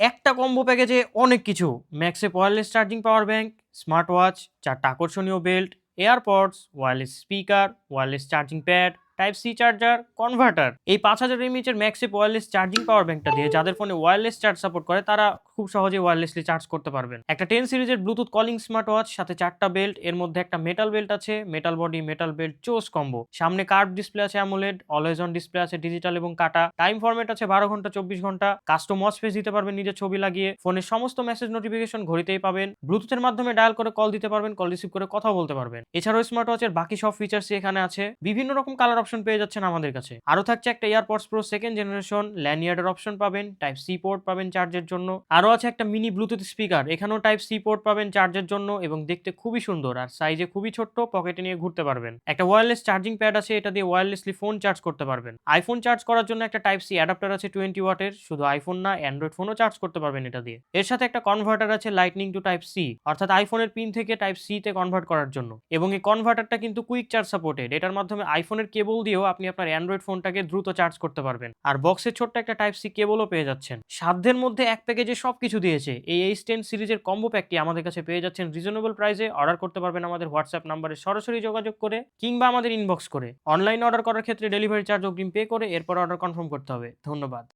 একটা কম্বো প্যাকেজে অনেক কিছু। ম্যাক্সেপ wireless charging power bank, smart watch, ৪ টা আকর্ষণীয় belt, AirPods, wireless speaker, wireless charging pad, type C charger, converter. এই ৫০০০ এমএএইচ এর ম্যাক্সেপ ওয়্যারলেস চার্জিং পাওয়ার ব্যাংকটা দিয়ে যাদের ফোনে ওয়্যারলেস চার্জ সাপোর্ট করে তারা খুব সহজেই ওয়্যারলেসলি চার্জ করতে পারবেন। একটা 10 সিরিজের ব্লুটুথ কলিং স্মার্ট ওয়াচ, সাথে ৪ টা বেল্ট, এর মধ্যে একটা মেটাল বেল্ট আছে, metal body, metal belt chose combo. সামনে কার্ভ ডিসপ্লে আছে অ্যামোলেড, অলওয়েজ অন ডিসপ্লে আছে ডিজিটাল এবং কাটা। টাইম ফরম্যাট আছে ১২ ঘন্টা ২৪ ঘন্টা। কাস্টম ওয়াচ ফেস দিতে পারবেন নিজের ছবি লাগিয়ে। ফোনের সমস্ত মেসেজ নোটিফিকেশন ঘড়িতেই পাবেন। ব্লুটুথের মাধ্যমে ডায়াল করে কল দিতে পারবেন, কল রিসিভ করে কথাও বলতে পারবেন। এছাড়াও স্মার্ট ওয়াচের বাকি সব ফিচার্সই এখানে আছে। বিভিন্ন রকম কালার অপশন পেয়ে যাচ্ছেন আমাদের কাছে। আরো থাকছে একটা এয়ারপডস প্রো সেকেন্ড জেনারেশন, ল্যানিয়ার্ডের অপশন পাবেন, টাইপ সি পোর্ট পাবেন চার্জের জন্য। আরো আছে একটা মিনি ব্লুটুথ স্পিকার, এখানেও টাইপ সি পোর্ট পাবেন চার্জের জন্য এবং দেখতে খুবই সুন্দর আর সাইজে খুবই ছোট্ট, পকেটে নিয়ে ঘুরতে পারবেন। একটা ওয়্যারলেস চার্জিং প্যাড আছে, এটা দিয়ে ওয়্যারলেসলি ফোন চার্জ করতে পারবেন। আইফোন চার্জ করার জন্য একটা টাইপ সি অ্যাডাপ্টার আছে 20 ওয়াটের, শুধু আইফোন না অ্যান্ড্রয়েড ফোনও চার্জ করতে পারবেন এটা দিয়ে। এর সাথে একটা কনভার্টার আছে লাইটনিং টু টাইপ সি, অর্থাৎ আইফোনের পিন থেকে টাইপ সি তে কনভার্ট করার জন্য। এবং এই কনভার্টারটা কিন্তু কুইক চার্জ সাপোর্টেড, এটার মাধ্যমে আইফোনের কেবল দিয়েও আপনি আপনার অ্যান্ড্রয়েড ফোনটাকে দ্রুত চার্জ করতে পারবেন। আর বক্সে ছোট্ট একটা টাইপ সি কেবলও পেয়ে যাচ্ছেন। সাধ্যের মধ্যে এক প্যাকেজে সবকিছু দিয়েছে। এই H10 সিরিজের কম্বো প্যাকটি আমাদের কাছে পেয়ে যাচ্ছেন রিজনেবল প্রাইসে। অর্ডার করতে পারবেন আমাদের হোয়াটসঅ্যাপ নাম্বারে সরাসরি যোগাযোগ করে কিংবা আমাদের ইনবক্স করে। অনলাইন অর্ডার করার ক্ষেত্রে ডেলিভারি চার্জ অগ্রিম পে করে এরপর অর্ডার কনফার্ম করতে হবে। ধন্যবাদ।